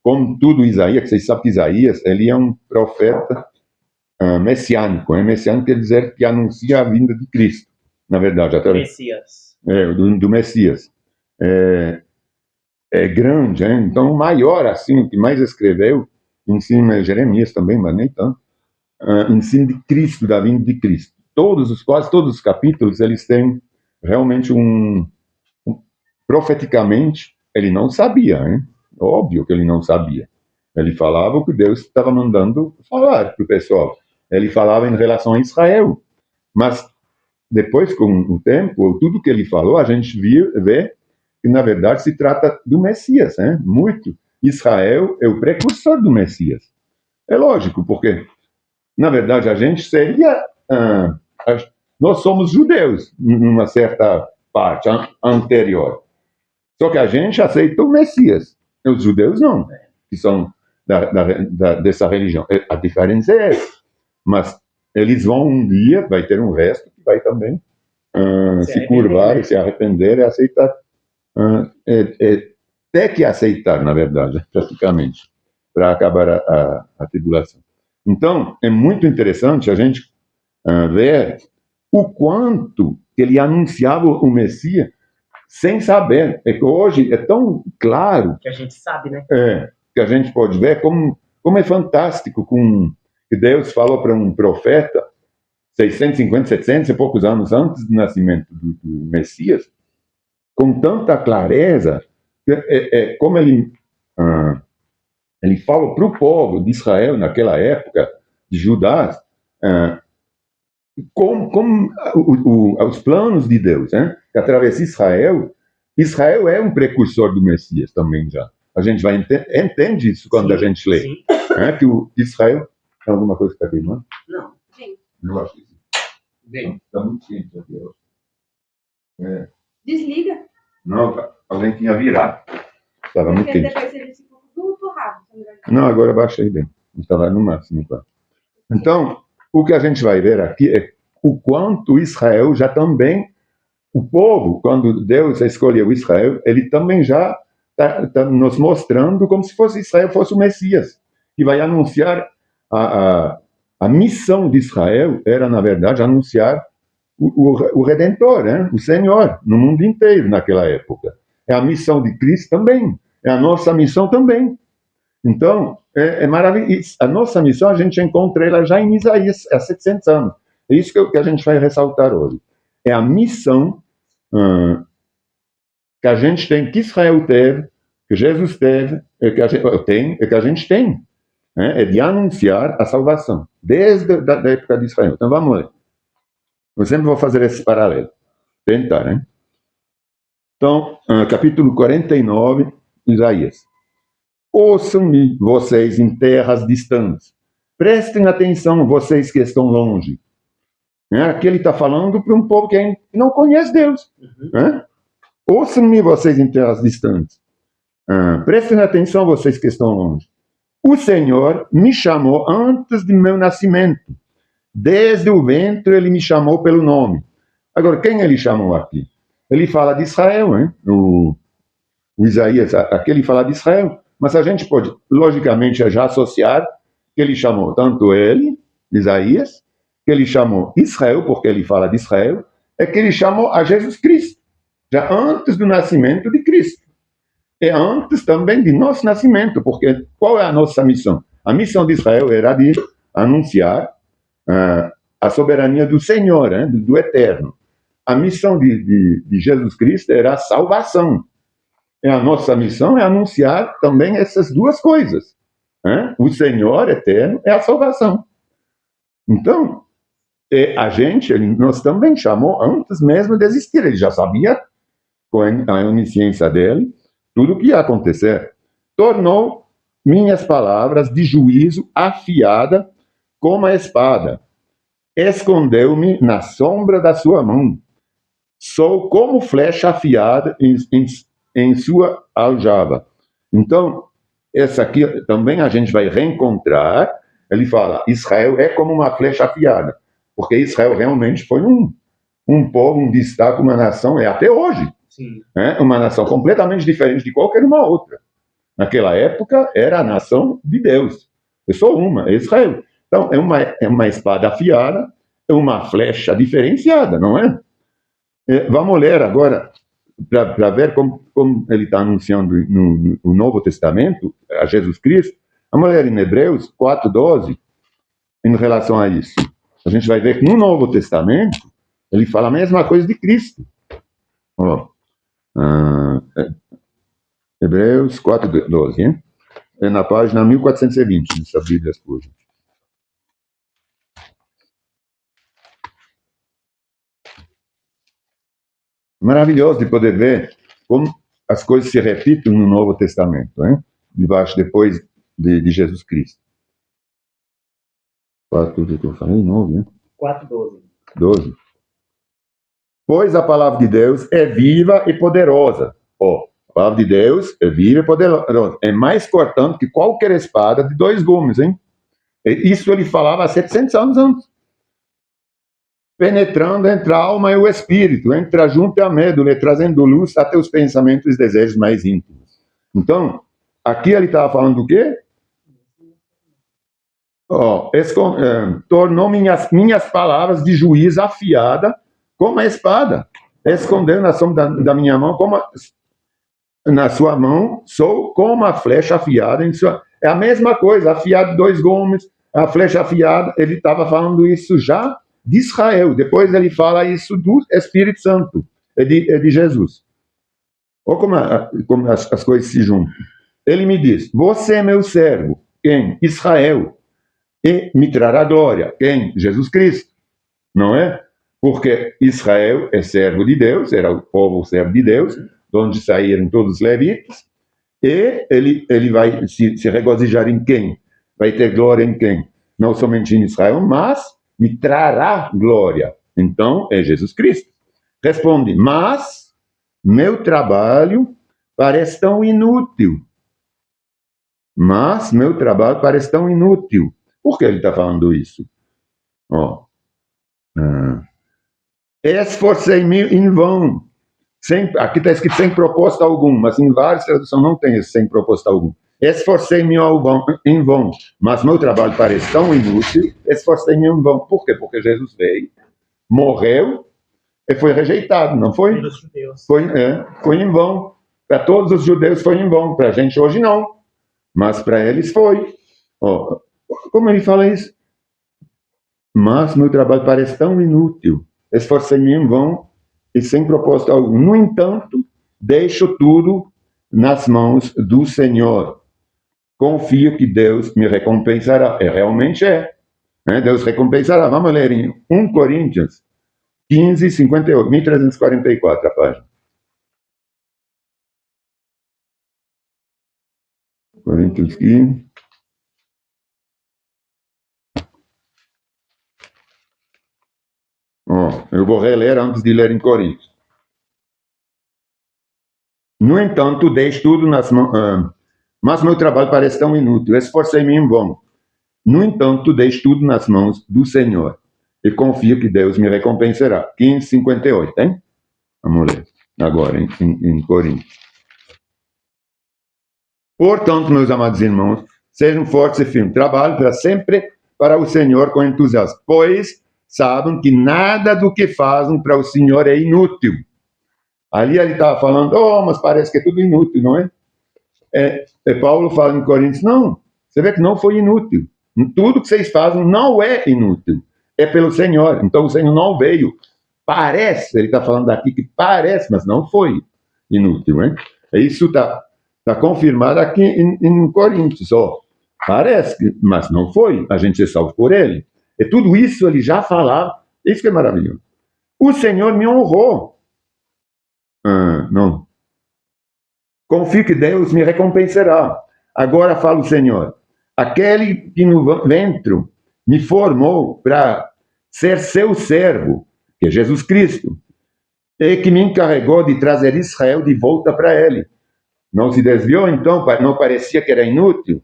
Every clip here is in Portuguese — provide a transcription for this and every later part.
como tudo Isaías, que vocês sabem que Isaías, ele é um profeta messiânico. Messiânico quer dizer que anuncia a vinda de Cristo, na verdade. Messias. Do Messias. É grande, então o maior, assim, o que mais escreveu, em cima Jeremias também, mas nem tanto, em cima de Cristo, da vinda de Cristo. Quase todos os capítulos, eles têm realmente profeticamente, ele não sabia, óbvio que ele não sabia. Ele falava o que Deus estava mandando falar para o pessoal. Ele falava em relação a Israel, mas depois, com o tempo, tudo que ele falou, a gente vê que, na verdade, se trata do Messias, muito. Israel é o precursor do Messias. É lógico, porque, na verdade, a gente seria... nós somos judeus, numa certa parte anterior. Só que a gente aceita o Messias. Os judeus não, que são dessa religião. A diferença é essa. Mas eles vão um dia, vai ter um resto que vai também se curvar e se arrepender e aceitar. Ter que aceitar, na verdade, praticamente, para acabar a tribulação. Então, é muito interessante a gente ver o quanto ele anunciava o Messias sem saber. É que hoje é tão claro... Que a gente sabe, né? Que a gente pode ver como é fantástico que Deus falou para um profeta 650, 700 e poucos anos antes do nascimento do Messias, com tanta clareza, como ele fala para o povo de Israel, naquela época, de Judá, como os planos de Deus, que através de Israel é um precursor do Messias também já. A gente entende isso quando a gente lê. Que o Israel... Tem alguma coisa que está queimando? Não, sim. Eu acho que sim. Bem. Está muito quente aqui. Desliga. Não, alguém tinha virado. Estava muito quente. Depois ele ficou tudo torrado. Não, agora baixei bem. Estava no máximo. Então, o que a gente vai ver aqui é o quanto Israel já também... O povo, quando Deus escolheu Israel, ele também já está nos mostrando como se Israel fosse o Messias, que vai anunciar a missão de Israel era, na verdade, anunciar o Redentor, o Senhor, no mundo inteiro naquela época. É a missão de Cristo também, é a nossa missão também. Então, é maravilhoso. A nossa missão, a gente encontra ela já em Isaías, há 700 anos. É isso que a gente vai ressaltar hoje. É a missão que a gente tem, que Israel teve, que Jesus teve, que a gente tem. É de anunciar a salvação, desde a época de Israel. Então vamos ler. Eu sempre vou fazer esse paralelo. Tentar, Então, capítulo 49, Isaías. Ouçam-me, vocês em terras distantes. Prestem atenção, vocês que estão longe. Aqui ele está falando para um povo que não conhece Deus. Ouçam-me, vocês em terras distantes. Prestem atenção, vocês que estão longe. O Senhor me chamou antes de meu nascimento. Desde o ventre ele me chamou pelo nome. Agora, quem ele chamou aqui? Ele fala de Israel, o Isaías, aqui ele fala de Israel. Mas a gente pode, logicamente, já associar que ele chamou tanto ele, Isaías, que ele chamou Israel, porque ele fala de Israel, é que ele chamou a Jesus Cristo, já antes do nascimento de Cristo. É antes também de nosso nascimento, porque qual é a nossa missão? A missão de Israel era de anunciar a soberania do Senhor, do Eterno. A missão de Jesus Cristo era a salvação. E a nossa missão é anunciar também essas duas coisas. O Senhor Eterno é a salvação. Então, nós também chamou antes mesmo de existir. Ele já sabia, com a onisciência dele, tudo o que ia acontecer. Tornou minhas palavras de juízo afiada como a espada. Escondeu-me na sombra da sua mão. Sou como flecha afiada em sua aljava. Então, essa aqui também a gente vai reencontrar. Ele fala, Israel é como uma flecha afiada. Porque Israel realmente foi um povo, um destaque, uma nação, até hoje. Sim. Uma nação completamente diferente de qualquer uma outra. Naquela época era a nação de Deus. É só uma, é Israel. Então é uma espada afiada, é uma flecha diferenciada, não é? Vamos ler agora, para ver como ele está anunciando no Novo Testamento, a Jesus Cristo. Vamos ler em Hebreus 4:12, em relação a isso. A gente vai ver que no Novo Testamento, ele fala a mesma coisa de Cristo. Ó, Hebreus 4:12, hein? É na página 1420, nessa Bíblia Escusa. Maravilhoso de poder ver como as coisas se repetem no Novo Testamento, hein? Depois de Jesus Cristo. 4, que eu falei, 9, né? 4:12. 12. Pois a palavra de Deus é viva e poderosa. A palavra de Deus é viva e poderosa. É mais cortante que qualquer espada de 2 gumes, hein? Isso ele falava há 700 anos antes. Penetrando entre a alma e o espírito, entre a junta e a médula, trazendo luz até os pensamentos e desejos mais íntimos. Então, aqui ele estava falando do quê? Tornou minhas palavras de juiz afiada como a espada. Escondeu na sombra da minha mão, na sua mão, sou como a flecha afiada. É a mesma coisa, afiado de 2 gumes, a flecha afiada. Ele estava falando isso já de Israel. Depois ele fala isso do Espírito Santo, de Jesus. Olha como as coisas se juntam. Ele me diz: você é meu servo, quem? Israel. E me trará glória. Quem? Jesus Cristo. Não é? Porque Israel é servo de Deus, era o povo servo de Deus, de onde saíram todos os levitas, e ele vai se regozijar em quem? Vai ter glória em quem? Não somente em Israel, mas me trará glória. Então, é Jesus Cristo. Responde: mas meu trabalho parece tão inútil. Mas meu trabalho parece tão inútil. Por que ele está falando isso? Esforcei-me em vão. Aqui está escrito sem propósito algum, mas em várias traduções não tem esse sem propósito algum. Esforcei-me em vão, mas meu trabalho parece tão inútil. Esforcei-me em vão. Por quê? Porque Jesus veio, morreu e foi rejeitado, não foi? Pelos judeus. Foi em vão. Para todos os judeus foi em vão. Para a gente hoje não. Mas para eles foi. Como ele fala isso? Mas meu trabalho parece tão inútil. Esforcei-me em vão e sem propósito algum. No entanto, deixo tudo nas mãos do Senhor. Confio que Deus me recompensará. Realmente é. Deus recompensará. Vamos ler em 1 Coríntios 15, 58, 1344, a página. Coríntios 15. Eu vou reler antes de ler em Coríntios. No entanto, deixo tudo nas mãos. Mas meu trabalho parece tão inútil. Esforcei-me em vão. No entanto, deixo tudo nas mãos do Senhor. E confio que Deus me recompensará. 15:58, hein? Vamos ler agora em Coríntios. Portanto, meus amados irmãos, sejam fortes e firmes. Trabalhem sempre para o Senhor com entusiasmo, pois sabem que nada do que fazem para o Senhor é inútil. Ali ele estava falando, mas parece que é tudo inútil, não é? Paulo fala em Coríntios, não, você vê que não foi inútil. Tudo que vocês fazem não é inútil, é pelo Senhor. Então o Senhor não veio. Parece, ele está falando aqui que parece, mas não foi inútil, hein? Isso está confirmado aqui em Coríntios, parece, mas não foi. A gente é salvo por ele. E tudo isso ele já falava. Isso que é maravilhoso. O Senhor me honrou. Não. Confio que Deus me recompensará. Agora fala o Senhor. Aquele que no ventre me formou para ser seu servo, que é Jesus Cristo, e que me encarregou de trazer Israel de volta para ele. Não se desviou, então? Não parecia que era inútil?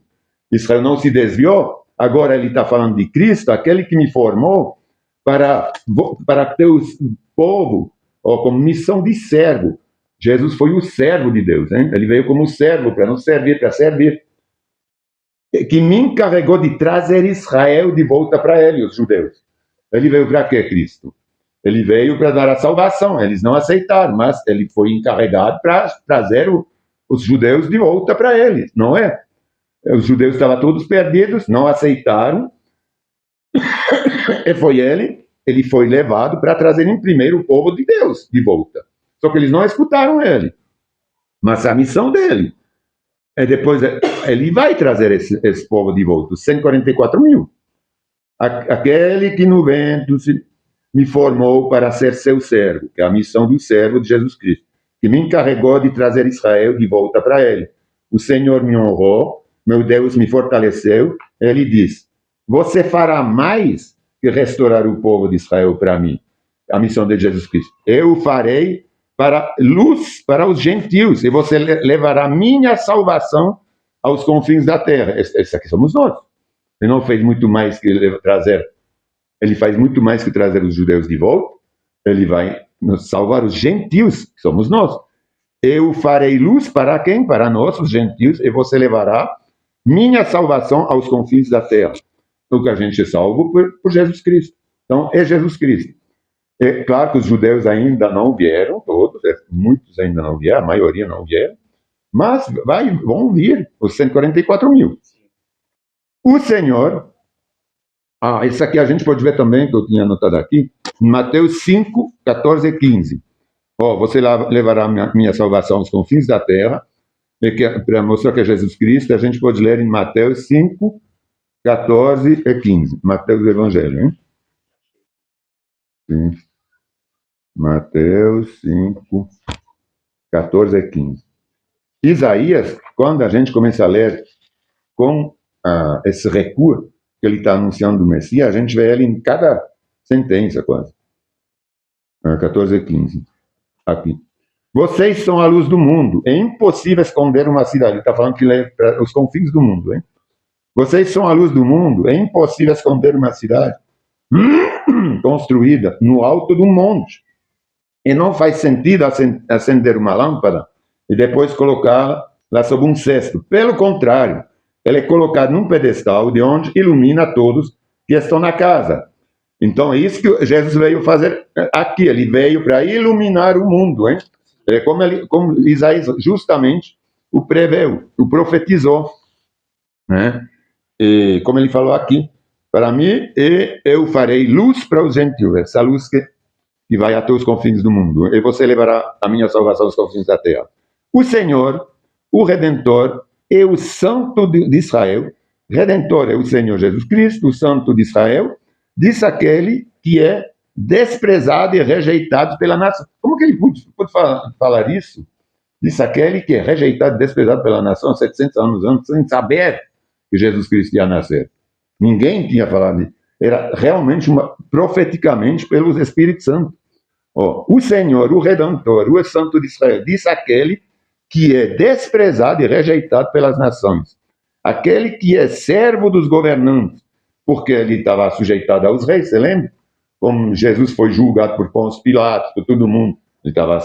Israel não se desviou? Agora ele está falando de Cristo, aquele que me formou para ter o povo como missão de servo. Jesus foi o servo de Deus, hein? Ele veio como servo para nos servir, para servir. Que me encarregou de trazer Israel de volta para ele, os judeus. Ele veio para quê, Cristo? Ele veio para dar a salvação. Eles não aceitaram, mas ele foi encarregado para trazer os judeus de volta para ele, não é? Os judeus estavam todos perdidos, não aceitaram. E foi ele foi levado para trazer em primeiro o povo de Deus de volta. Só que eles não escutaram ele. Mas a missão dele é depois, ele vai trazer esse povo de volta, os 144 mil. Aquele que no vento me formou para ser seu servo, que é a missão do servo de Jesus Cristo, que me encarregou de trazer Israel de volta para ele. O Senhor me honrou, meu Deus me fortaleceu. Ele diz: você fará mais que restaurar o povo de Israel para mim. A missão de Jesus Cristo. Eu o farei para luz para os gentios, e você levará minha salvação aos confins da terra. Esse aqui somos nós. Ele não fez muito mais que trazer, ele faz muito mais que trazer os judeus de volta, ele vai nos salvar os gentios, que somos nós. Eu farei luz para quem? Para nós, os gentios, e você levará minha salvação aos confins da terra. O que a gente é salvo por Jesus Cristo. Então, é Jesus Cristo. É claro que os judeus ainda não vieram, todos, muitos ainda não vieram, a maioria não vieram, mas vão vir os 144 mil. O Senhor, isso aqui a gente pode ver também, que eu tinha anotado aqui, em Mateus 5, 14 e 15. Você levará minha salvação aos confins da terra, para mostrar que é Jesus Cristo, a gente pode ler em Mateus 5, 14 e 15. Mateus do Evangelho, hein? Sim. Mateus 5, 14 e 15. Isaías, quando a gente começa a ler com esse recuo que ele está anunciando do Messias, a gente vê ele em cada sentença quase. 14 e 15. Aqui. Vocês são a luz do mundo. É impossível esconder uma cidade. Ele está falando que é para os confins do mundo, hein? Vocês são a luz do mundo. É impossível esconder uma cidade construída no alto de um monte. E não faz sentido acender uma lâmpada e depois colocá-la lá sob um cesto. Pelo contrário, ela é colocada num pedestal de onde ilumina todos que estão na casa. Então é isso que Jesus veio fazer aqui. Ele veio para iluminar o mundo, hein? Como Isaías justamente o preveu, o profetizou, né? E como ele falou aqui, para mim, eu farei luz para os gentios, essa luz que vai até os confins do mundo, e você levará a minha salvação aos confins da terra. O Senhor, o Redentor, é o Santo de Israel. Redentor é o Senhor Jesus Cristo, o Santo de Israel, diz aquele que é desprezado e rejeitado pela nação. Como que ele pode falar isso? Diz aquele que é rejeitado e desprezado pela nação 700 anos antes, sem saber que Jesus Cristo ia nascer. Ninguém tinha falado isso. Era realmente profeticamente pelos Espíritos Santos. O Senhor, o Redentor, o Santo de Israel, diz aquele que é desprezado e rejeitado pelas nações. Aquele que é servo dos governantes, porque ele estava sujeitado aos reis, você lembra? Como Jesus foi julgado por Pôncio Pilatos, por todo mundo, ele estava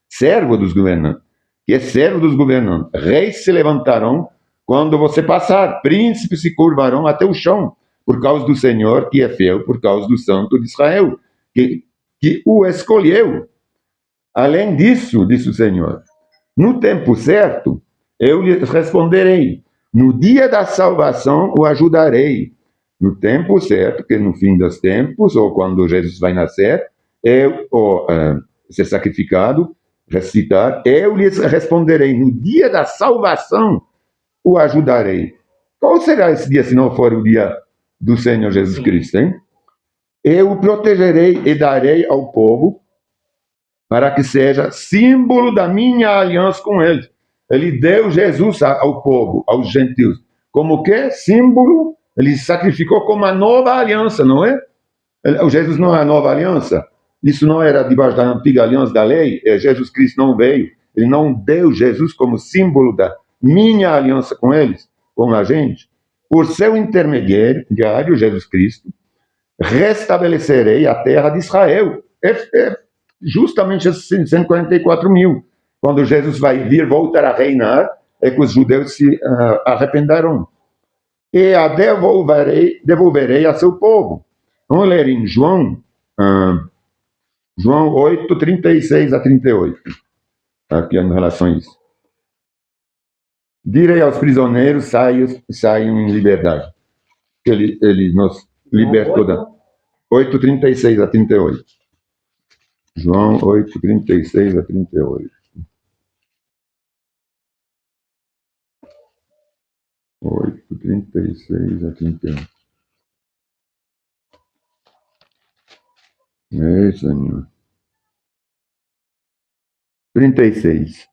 servo dos governantes. Que é servo dos governantes. Reis se levantarão quando você passar, príncipes se curvarão até o chão, por causa do Senhor que é fiel, por causa do Santo de Israel, que o escolheu. Além disso, disse o Senhor, no tempo certo, eu lhe responderei. No dia da salvação, o ajudarei. No tempo certo, que no fim dos tempos, ou quando Jesus vai nascer, ser sacrificado, ressuscitar, eu lhes responderei. No dia da salvação, o ajudarei. Qual será esse dia, se não for o dia do Senhor Jesus Cristo, hein? Eu o protegerei e darei ao povo para que seja símbolo da minha aliança com eles. Ele deu Jesus ao povo, aos gentios. Como que? Símbolo. Ele sacrificou como a nova aliança, não é? O Jesus não é a nova aliança. Isso não era debaixo da antiga aliança da lei. Jesus Cristo não veio. Ele não deu Jesus como símbolo da minha aliança com eles, com a gente. Por seu intermediário, Jesus Cristo, restabelecerei a terra de Israel. justamente esses 144 mil. Quando Jesus vai vir, voltar a reinar, é que os judeus se arrependerão. E a devolverei a seu povo. Vamos ler em João 8, 36 a 38. Aqui em relação a isso. Direi aos prisioneiros, saiam em liberdade. Ele nos libertou da... 8, 36 a 38. João 8, 36 a 38. 8, 36 a 38. É, Senhor. 36.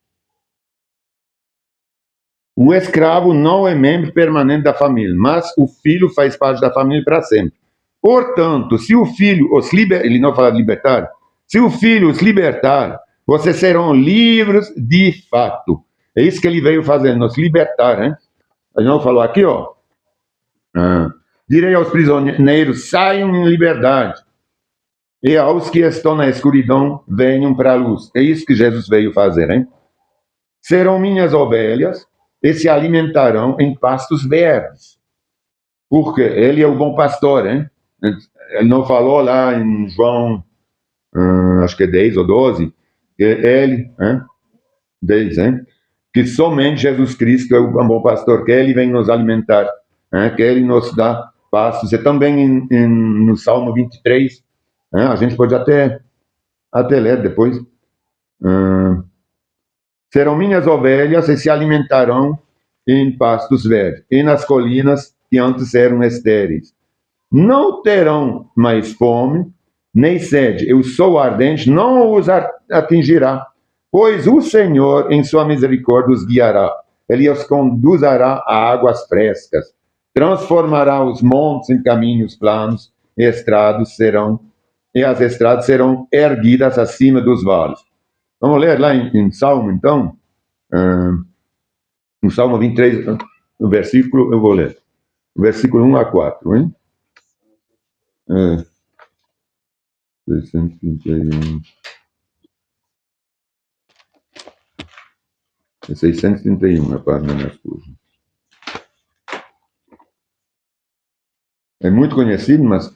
O escravo não é membro permanente da família, mas o filho faz parte da família para sempre. Portanto, se o filho os libertar, ele não fala de libertar, se o filho os libertar, vocês serão livres de fato. É isso que ele veio fazer, nos libertar, né? Ele não falou aqui, ó. Direi aos prisioneiros, saiam em liberdade. E aos que estão na escuridão, venham para a luz. É isso que Jesus veio fazer, hein? Serão minhas ovelhas e se alimentarão em pastos verdes. Porque ele é o bom pastor, hein? Ele não falou lá em João, acho que é 10 ou 12, que ele, 10, hein? Que somente Jesus Cristo é o bom pastor, que ele vem nos alimentar, que ele nos dá pastos. E também no Salmo 23, a gente pode até ler depois. Serão minhas ovelhas e se alimentarão em pastos verdes, e nas colinas que antes eram estéreis. Não terão mais fome, nem sede. O sol ardente não os atingirá, pois o Senhor, em sua misericórdia, os guiará. Ele os conduzirá a águas frescas, transformará os montes em caminhos planos, e as estradas serão erguidas acima dos vales. Vamos ler lá em Salmo, então? No Salmo 23, no versículo, eu vou ler. Versículo 1 a 4, hein? 631. É 631 a página mais curta. É muito conhecido, mas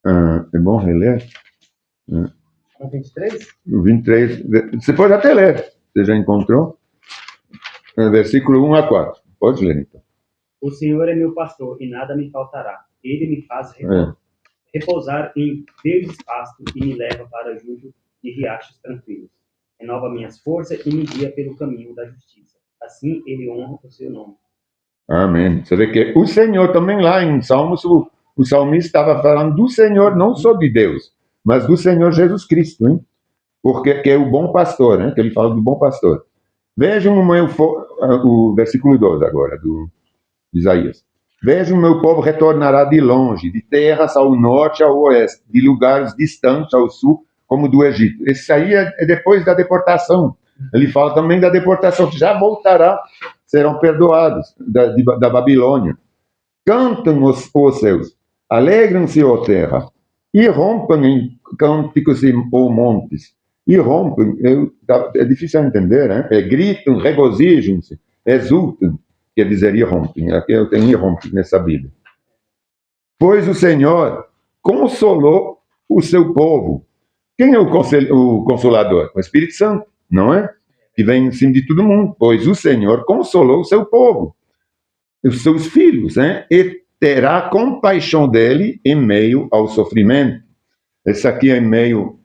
é bom reler. O 23? O 23, você pode até ler, você já encontrou? Versículo 1 a 4. Pode ler, então. O Senhor é meu pastor e nada me faltará. Ele me faz repousar em verdes pastos e me leva para junto de riachos tranquilos. Renova minhas forças e me guia pelo caminho da justiça. Assim ele honra o seu nome. Amém. Você vê que o Senhor também lá em Salmos, o salmista estava falando do Senhor, não só de Deus, mas do Senhor Jesus Cristo, hein? Porque que é o bom pastor, né? Que ele fala do bom pastor. Vejam o versículo 12 agora, de Isaías. Vejam, meu povo retornará de longe, de terras ao norte e ao oeste, de lugares distantes ao sul, como do Egito. Esse aí é depois da deportação. Ele fala também da deportação, que já voltará, serão perdoados da Babilônia. Cantam os céus, alegram-se, ó terra, e rompam em cânticos, ó montes. E rompem, é difícil entender, né? Gritam, regozijam-se, exultam, quer dizer, irrompem. Aqui eu tenho irrompem nessa Bíblia. Pois o Senhor consolou o seu povo. Quem é o consolador? O Espírito Santo, não é? Que vem em cima de todo mundo. Pois o Senhor consolou o seu povo, os seus filhos, né? E terá compaixão dele em meio ao sofrimento. Esse aqui em meio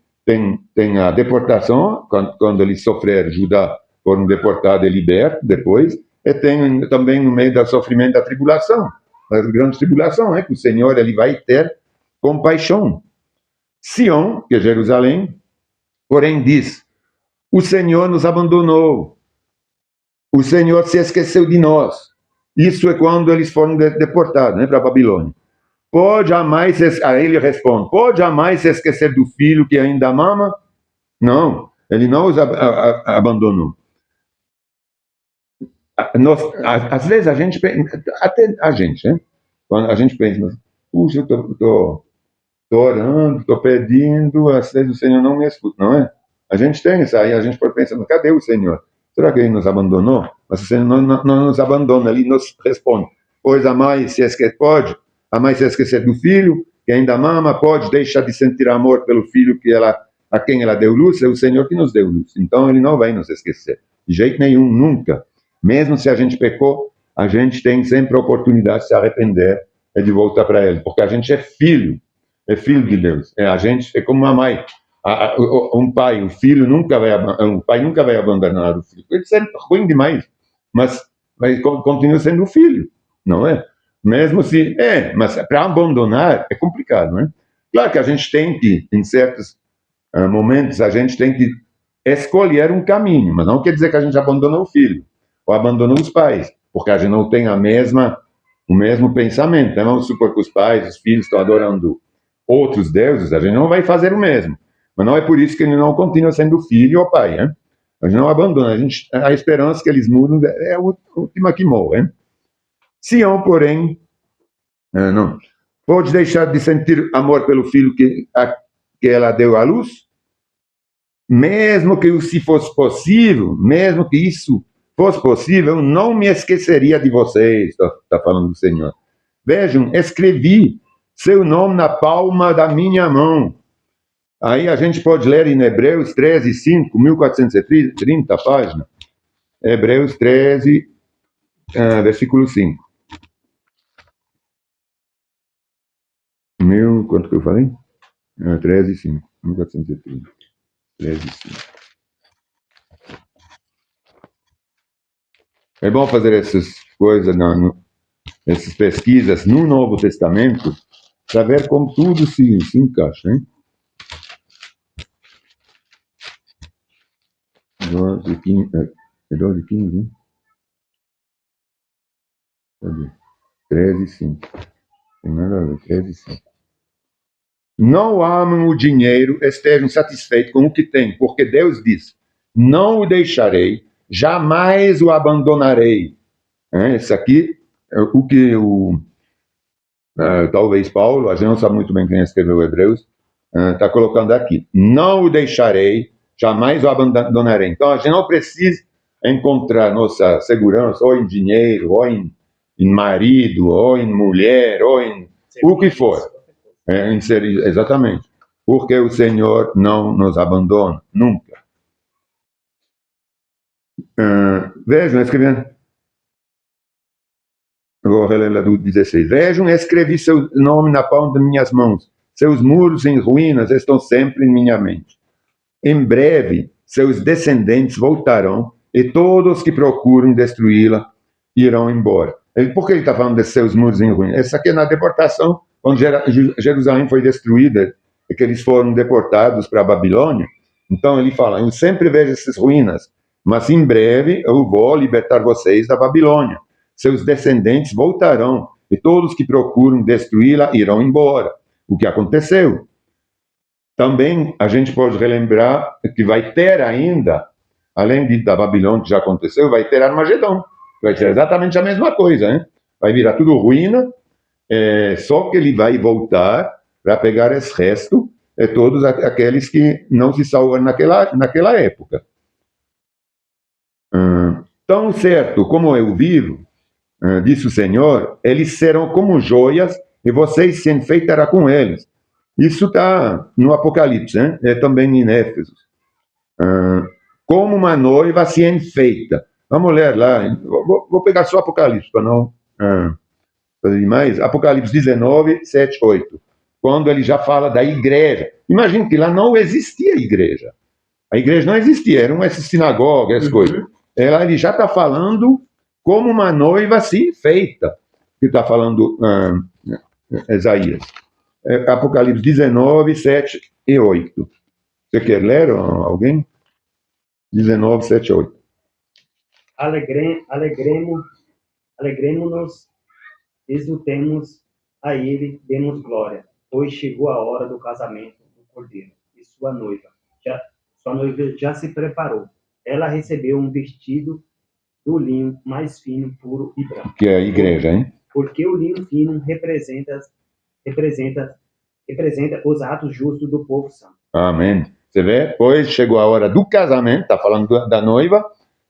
tem a deportação, quando eles sofreram, Judá foram deportados e libertos depois, e tem também no meio do sofrimento da tribulação, da grande tribulação, que o Senhor ele vai ter compaixão. Sião, que é Jerusalém, porém diz, o Senhor nos abandonou, o Senhor se esqueceu de nós. Isso é quando eles foram deportados, para a Babilônia. Pode jamais, aí ele responde, pode jamais se esquecer do filho que ainda mama? Não, ele não os abandonou. Às vezes a gente, até a gente, né? Quando a gente pensa, puxa, eu estou estou orando, estou pedindo, às vezes o Senhor não me escuta, não é? A gente tem isso aí, a gente pode pensar, cadê o Senhor? Será que Ele nos abandonou? Mas o Senhor não nos abandona, Ele nos responde. Pois a mãe se esquece, pode, a mãe se esquecer do filho, que ainda mama, pode deixar de sentir amor pelo filho a quem ela deu luz, é o Senhor que nos deu luz. Então Ele não vai nos esquecer, de jeito nenhum, nunca. Mesmo se a gente pecou, a gente tem sempre a oportunidade de se arrepender e de voltar para Ele, porque a gente é filho de Deus. A gente é como uma mãe. Um pai, o pai nunca vai abandonar o filho. Ele é ruim demais, mas continua sendo o filho, não é? Mesmo se mas para abandonar é complicado, não é? Claro que a gente tem que, em certos momentos, a gente tem que escolher um caminho, mas não quer dizer que a gente abandonou o filho ou abandonou os pais, porque a gente não tem o mesmo pensamento. Então, vamos supor que os pais, os filhos estão adorando outros deuses, a gente não vai fazer o mesmo. Mas não é por isso que ele não continua sendo filho ou pai, né? A gente não abandona, a esperança que eles mudam é a última que morre, né? Sião, porém, não pode deixar de sentir amor pelo filho que ela deu à luz, mesmo que se fosse possível, mesmo que isso fosse possível, eu não me esqueceria de vocês, está falando o Senhor. Vejam, escrevi seu nome na palma da minha mão. Aí a gente pode ler em Hebreus 13, 5, 1430 página. Hebreus 13, versículo 5. Quanto que eu falei? 13, 5. 1430. 13, 5. É bom fazer essas coisas, essas pesquisas no Novo Testamento, para ver como tudo se encaixa, hein? 12, 15, hein? Cadê? 13, 5. Tem nada a ver, 13, 5. Não amam o dinheiro, estejam satisfeitos com o que têm, porque Deus diz, não o deixarei, jamais o abandonarei. Isso aqui é o que talvez Paulo, a gente não sabe muito bem quem escreveu Hebreus, está colocando aqui. Não o deixarei, jamais o abandonarei. Então, a gente não precisa encontrar nossa segurança ou em dinheiro, ou em marido, ou em mulher, ou em o que for. Exatamente. Porque o Senhor não nos abandona, nunca. Vejam, escrevendo. Vou reler lá do 16. Vejam, escrevi seu nome na palma de minhas mãos. Seus muros em ruínas estão sempre em minha mente. Em breve, seus descendentes voltarão e todos que procuram destruí-la irão embora. Por que ele está falando de seus muros em ruínas? Essa aqui é na deportação, quando Jerusalém foi destruída e que eles foram deportados para a Babilônia. Então ele fala, eu sempre vejo essas ruínas, mas em breve eu vou libertar vocês da Babilônia. Seus descendentes voltarão e todos que procuram destruí-la irão embora. O que aconteceu? Também a gente pode relembrar que vai ter ainda, além da Babilônia que já aconteceu, vai ter Armagedon. Vai ser exatamente a mesma coisa, né? Vai virar tudo ruína, só que ele vai voltar para pegar esse resto, todos aqueles que não se salvam naquela época. Tão certo como eu vivo, disse o Senhor, eles serão como joias e vocês se enfeitarão com eles. Isso está no Apocalipse, né? Também em Éfeso. Como uma noiva se enfeita. Vamos ler lá. Vou pegar só Apocalipse para não fazer demais. Apocalipse 19, 7, 8. Quando ele já fala da igreja. Imagina que lá não existia igreja. A igreja não existia, eram essas sinagogas, essas coisas. Ele já está falando como uma noiva se enfeita. Que está falando Isaías. Apocalipse 19, 7 e 8. Você quer ler, alguém? 19, 7 e 8. Alegremo-nos, exultemos a ele, demos glória, pois chegou a hora do casamento do Cordeiro, e sua noiva já se preparou. Ela recebeu um vestido do linho mais fino, puro e branco. Que é a igreja, hein? Porque o linho fino representa representa os atos justos do povo santo. Amém. Você vê? Pois chegou a hora do casamento, está falando da noiva,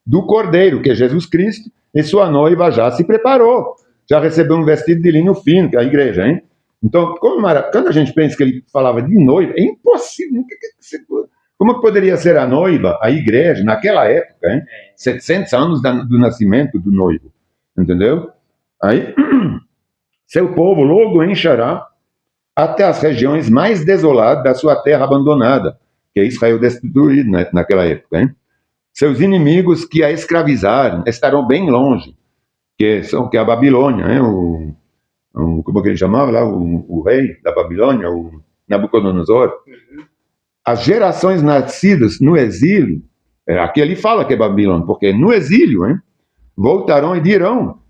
do cordeiro, que é Jesus Cristo, e sua noiva já se preparou, já recebeu um vestido de linho fino, que é a igreja, hein? Então, quando a gente pensa que ele falava de noiva, é impossível. Como que poderia ser a noiva, a igreja, naquela época, hein? 700 anos do nascimento do noivo, entendeu? Aí, seu povo logo encherá até as regiões mais desoladas da sua terra abandonada, que é Israel destruído naquela época, hein? Seus inimigos que a escravizaram estarão bem longe, que é a Babilônia, hein? Como que ele chamava lá? O rei da Babilônia, o Nabucodonosor. As gerações nascidas no exílio, aqui ele fala que é Babilônia, porque no exílio, hein, voltarão e dirão: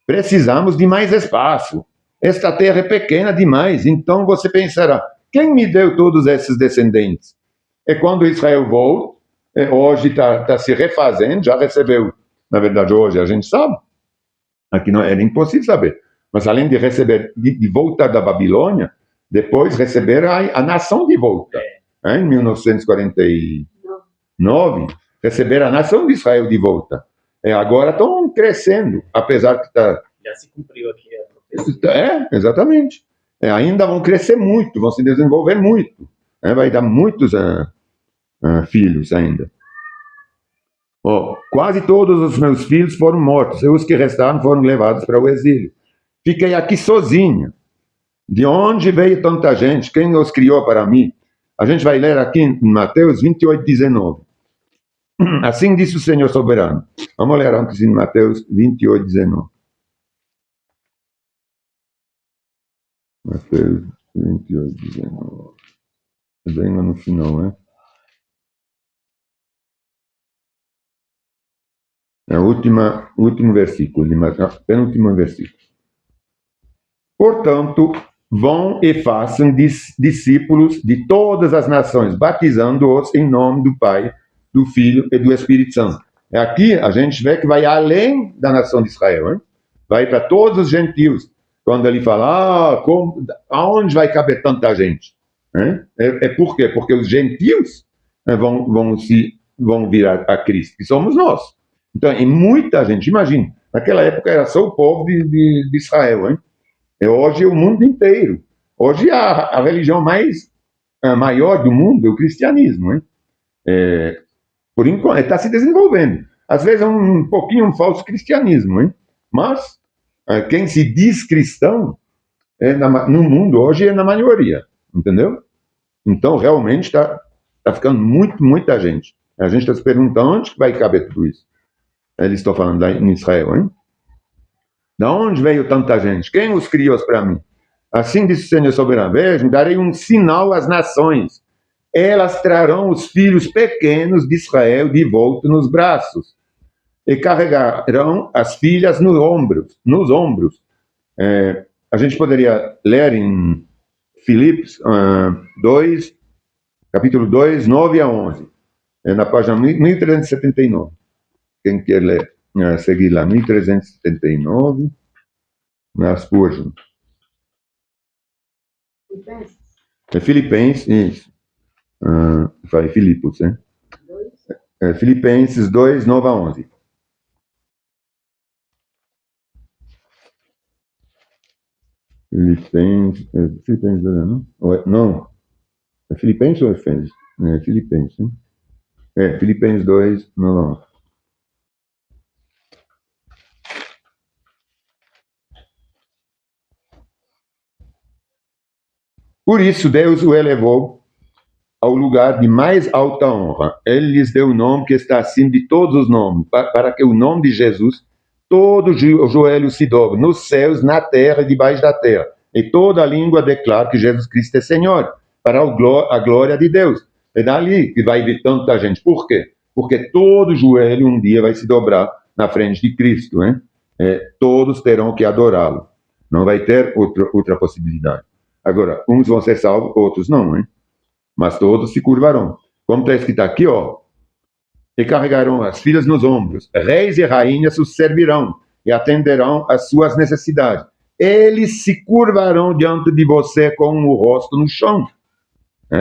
precisamos de mais espaço. Esta terra é pequena demais. Então você pensará: quem me deu todos esses descendentes? É quando Israel volta, hoje está se refazendo, já recebeu, na verdade hoje a gente sabe, aqui não era impossível saber, mas além de receber, de voltar da Babilônia, depois receber a nação de volta. Em 1949, receber a nação de Israel de volta. Agora estão crescendo, apesar que está... Já se cumpriu aqui a profecia. Exatamente. Ainda vão crescer muito, vão se desenvolver muito. Vai dar muitos filhos ainda. Quase todos os meus filhos foram mortos, e os que restaram foram levados para o exílio. Fiquei aqui sozinha. De onde veio tanta gente? Quem os criou para mim? A gente vai ler aqui em Mateus 28, 19. Assim disse o Senhor soberano. Vamos ler antes em Mateus 28, 19. Mateus 28, 19. É bem lá no final, né? É o último versículo, penúltimo versículo. Portanto, vão e façam discípulos de todas as nações, batizando-os em nome do Pai, do Filho e do Espírito Santo. Aqui a gente vê que vai além da nação de Israel, hein? Vai para todos os gentios. Quando ele fala, aonde vai caber tanta gente? Por quê? Porque os gentios vão vir a Cristo, que somos nós. Então, e muita gente, imagine, naquela época era só o povo de Israel, hein? Hoje é o mundo inteiro. Hoje a religião maior do mundo é o cristianismo, hein? Por enquanto, está se desenvolvendo. Às vezes é um pouquinho um falso cristianismo, hein? Mas quem se diz cristão no mundo hoje é na maioria, entendeu? Então, realmente está ficando muita gente. A gente está se perguntando onde vai caber tudo isso. Eles estão falando lá em Israel, hein? Da onde veio tanta gente? Quem os criou para mim? Assim disse o Senhor soberano: vejam, darei um sinal às nações. Elas trarão os filhos pequenos de Israel de volta nos braços e carregarão as filhas nos ombros. A gente poderia ler em Filipos 2, capítulo 2, 9 a 11. Na página 1379. Quem quer ler? Seguir lá, 1379, na Spurgeon. Filipenses, isso. Falei Filipos, né? Filipenses 2, 9 a 11. Filipenses 2, não? Não. É Filipenses ou Efésios? Filipenses, hein? Filipenses 2, 9 a 11. Por isso Deus o elevou ao lugar de mais alta honra. Ele lhes deu o nome que está acima de todos os nomes, para que o nome de Jesus, todo joelho se dobre, nos céus, na terra e debaixo da terra, e toda língua declare que Jesus Cristo é Senhor, para a glória de Deus. É dali que vai vir tanta gente. Por quê? Porque todo joelho um dia vai se dobrar na frente de Cristo, hein? Todos terão que adorá-lo. Não vai ter outra possibilidade. Agora, uns vão ser salvos, outros não, hein? Mas todos se curvarão. Como está escrito aqui, e carregarão as filhas nos ombros, reis e rainhas os servirão e atenderão às suas necessidades. eles se curvarão diante de você com o rosto no chão.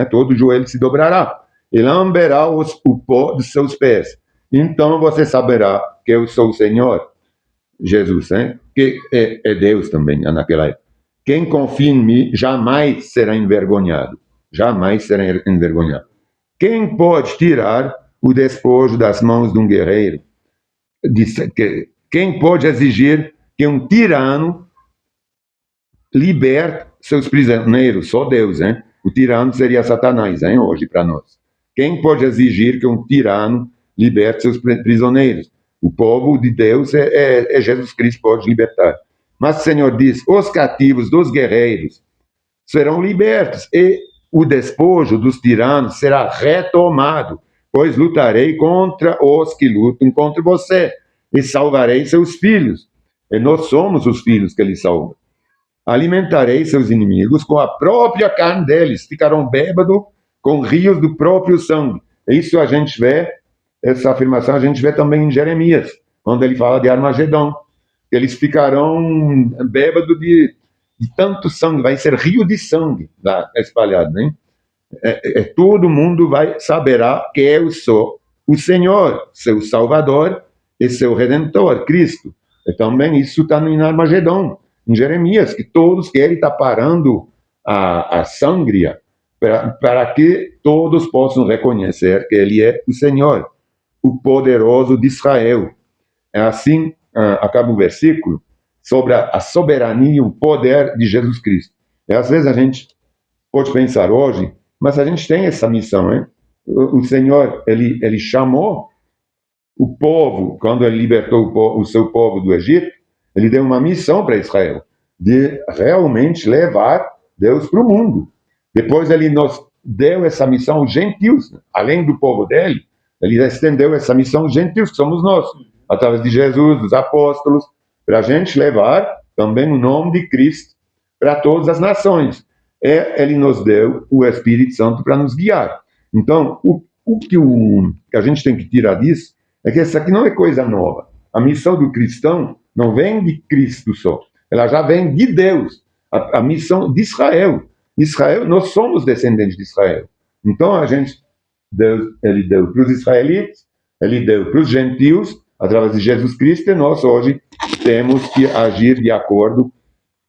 Todo joelho se dobrará. E lamberá o pó dos seus pés. Então você saberá que eu sou o Senhor, Jesus, que é Deus também naquela época. Quem confia em mim jamais será envergonhado. Jamais será envergonhado. Quem pode tirar o despojo das mãos de um guerreiro? Quem pode exigir que um tirano liberte seus prisioneiros? Só Deus, O tirano seria Satanás, hoje para nós. Quem pode exigir que um tirano liberte seus prisioneiros? O povo de Deus é Jesus Cristo, pode libertar. Mas o Senhor diz, os cativos dos guerreiros serão libertos, e o despojo dos tiranos será retomado, pois lutarei contra os que lutam contra você, e salvarei seus filhos. E nós somos os filhos que ele salva. Alimentarei seus inimigos com a própria carne deles, ficarão bêbados com rios do próprio sangue. Isso a gente vê, essa afirmação a gente vê também em Jeremias, quando ele fala de Armagedon. Eles ficarão bêbados de tanto sangue, vai ser rio de sangue lá espalhado, todo mundo saberá que eu sou o Senhor, seu Salvador e seu Redentor, Cristo. E também isso está em Armagedon, em Jeremias, que todos que ele está parando a sangria para que todos possam reconhecer que ele é o Senhor, o poderoso de Israel. É assim, acaba o versículo, sobre a soberania e o poder de Jesus Cristo. E às vezes a gente pode pensar hoje, mas a gente tem essa missão, O Senhor, ele chamou o povo, quando ele libertou o seu povo do Egito, ele deu uma missão para Israel, de realmente levar Deus para o mundo. Depois ele nos deu essa missão aos gentios, além do povo dele, ele estendeu essa missão aos gentios, que somos nós, através de Jesus, dos apóstolos, para a gente levar também o nome de Cristo para todas as nações. Ele nos deu o Espírito Santo para nos guiar. Então, o que a gente tem que tirar disso é que essa aqui não é coisa nova. A missão do cristão não vem de Cristo só, ela já vem de Deus. A missão de Israel. Israel, nós somos descendentes de Israel. Então, Deus, ele deu para os israelitas, ele deu para os gentios, através de Jesus Cristo, e nós hoje temos que agir de acordo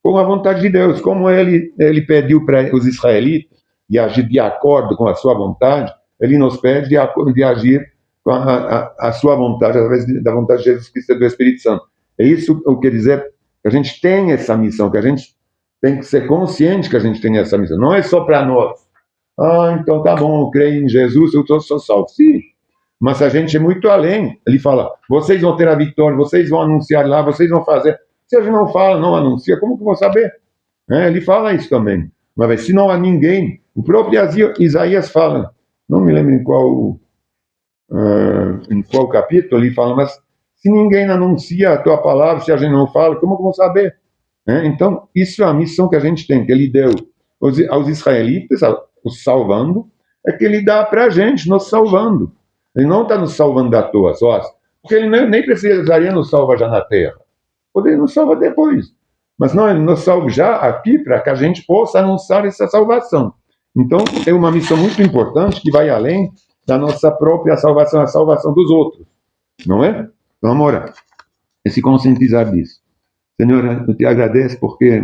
com a vontade de Deus. Como ele pediu para os israelitas de agir de acordo com a sua vontade, ele nos pede de agir com a sua vontade, através da vontade de Jesus Cristo e do Espírito Santo. É isso que quer dizer que a gente tem essa missão, que a gente tem que ser consciente que a gente tem essa missão. Não é só para nós. Então tá bom, eu creio em Jesus, eu sou salvo. Sim, mas a gente é muito além. Ele fala, vocês vão ter a vitória, vocês vão anunciar lá, vocês vão fazer. Se a gente não fala, não anuncia, como que eu vou saber? Ele fala isso também. Mas se não há ninguém, o próprio Isaías fala, não me lembro em qual capítulo ele fala, mas se ninguém anuncia a tua palavra, se a gente não fala, como que eu vou saber? Então, isso é a missão que a gente tem, que ele deu aos israelitas, os salvando, é que ele dá para a gente, nos salvando. Ele não está nos salvando à toa, só, porque ele nem precisaria nos salvar já na terra. Poderia nos salvar depois. Mas não, ele nos salva já aqui para que a gente possa anunciar essa salvação. Então, é uma missão muito importante que vai além da nossa própria salvação, a salvação dos outros. Não é? Então, vamos orar. E se conscientizar disso. Senhor, eu te agradeço porque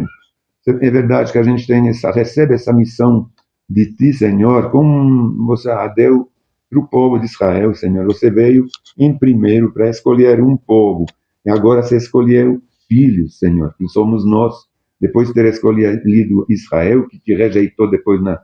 é verdade que a gente recebe essa missão de ti, Senhor, como você a deu para o povo de Israel, Senhor. Você veio em primeiro para escolher um povo, e agora você escolheu filhos, Senhor, que somos nós, depois de ter escolhido Israel, que te rejeitou depois na